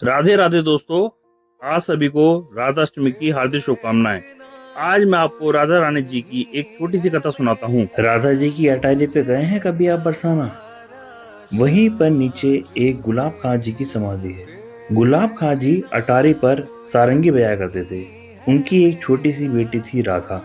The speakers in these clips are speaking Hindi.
राधे राधे दोस्तों। आज सभी को राधाष्टमी की हार्दिक शुभकामनाएं। आज मैं आपको राधा रानी जी की एक छोटी सी कथा सुनाता हूँ। राधा जी की अटारी पे गए हैं कभी आप बरसाना? वहीं पर नीचे एक गुलाब खां जी की समाधि है। गुलाब खां जी अटारी पर सारंगी बजाया करते थे। उनकी एक छोटी सी बेटी थी राधा।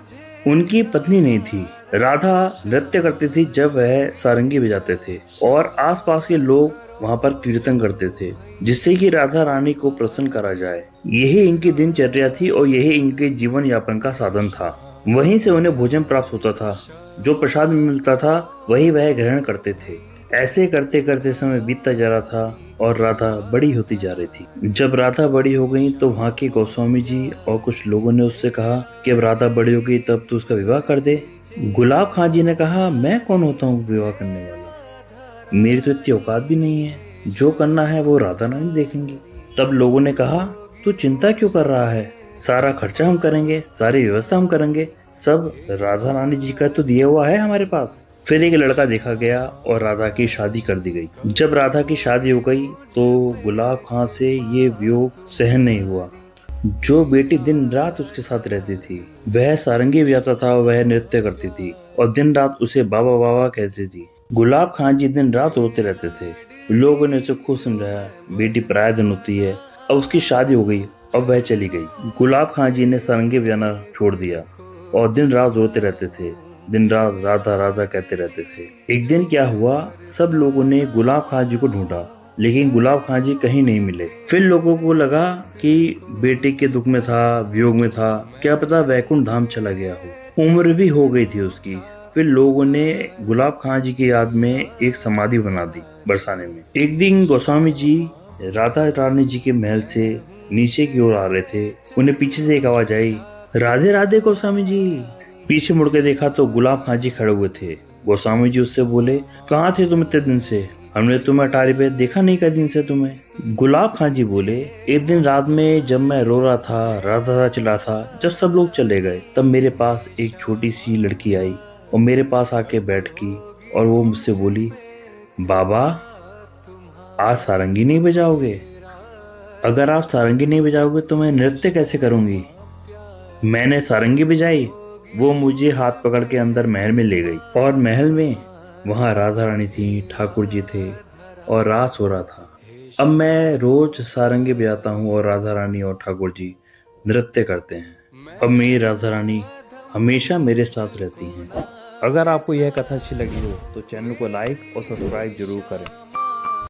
उनकी पत्नी नहीं थी। राधा नृत्य करती थी जब वह सारंगी बजाते थे और आसपास के लोग वहां पर कीर्तन करते थे, जिससे कि राधा रानी को प्रसन्न करा जाए। यही इनकी दिनचर्या थी और यही इनके जीवन यापन का साधन था। वहीं से उन्हें भोजन प्राप्त होता था। जो प्रसाद मिलता था वही वह ग्रहण करते थे। ऐसे करते करते समय बीतता जा रहा था और राधा बड़ी होती जा रही थी। जब राधा बड़ी हो गई तो वहाँ के गोस्वामी जी और कुछ लोगों ने उससे कहा कि अब राधा बड़ी हो गई तब तो उसका विवाह कर दे। गुलाब खां जी ने कहा, मैं कौन होता हूँ विवाह करने वाला? मेरी तो इतनी औकात भी नहीं है। जो करना है वो राधा रानी देखेंगी। तब लोगों ने कहा, तू चिंता क्यों कर रहा है? सारा खर्चा हम करेंगे, सारी व्यवस्था हम करेंगे, सब राधा रानी जी का तो दिया हुआ है हमारे पास। फिर एक लड़का देखा गया और राधा की शादी कर दी गई। जब राधा की शादी हो गई तो गुलाब खां से ये वियोग सहन नहीं हुआ। जो बेटी दिन रात उसके साथ रहती थी, वह सारंगी बजाता था, वह नृत्य करती थी और दिन रात उसे बाबा बाबा कहती थी। गुलाब खां जी दिन रात रोते रहते थे। लोगों ने उसे खूब समझाया, बेटी पराया धन होती है। अब उसकी शादी हो गई, अब वह चली गई। गुलाब खां जी ने सारंगी बजाना छोड़ दिया और दिन रात रोते रहते थे। दिन रात राधा राधा कहते रहते थे। एक दिन क्या हुआ, सब लोगों ने गुलाब खां जी को ढूंढा, लेकिन गुलाब खां जी कहीं नहीं मिले। फिर लोगों को लगा कि बेटे के दुख में था, वियोग में था, क्या पता वैकुंठ धाम चला गया हो। उम्र भी हो गई थी उसकी। फिर लोगों ने गुलाब खां जी की याद में एक समाधि बना दी बरसाने में। एक दिन गोस्वामी जी राधा रानी जी के महल से नीचे की ओर आ रहे थे। उन्हें पीछे से एक आवाज आई, राधे राधे गोस्वामी जी। पीछे मुड़ के देखा तो गुलाब खां जी खड़े हुए थे। गोस्वामी जी उससे बोले, कहाँ थे तुम इतने दिन से? हमने तुम्हें अटारी पे देखा नहीं कई दिन से तुम्हें। गुलाब खां जी बोले, एक दिन रात में जब मैं रो रहा था, राधा चला था, जब सब लोग चले गए तब मेरे पास एक छोटी सी लड़की आई और मेरे पास आके बैठ गई और वो मुझसे बोली, बाबा आज सारंगी नहीं बजाओगे? अगर आप सारंगी नहीं बजाओगे तो मैं नृत्य कैसे करूंगी? मैंने सारंगी बजाई, वो मुझे हाथ पकड़ के अंदर महल में ले गई और महल में वहाँ राधा रानी थी, ठाकुर जी थे और रात हो रहा था। अब मैं रोज सारंगी बजाता हूँ और राधा रानी और ठाकुर जी नृत्य करते हैं। अब मेरी राधा रानी हमेशा मेरे साथ रहती हैं। अगर आपको यह कथा अच्छी लगी हो तो चैनल को लाइक और सब्सक्राइब जरूर करें।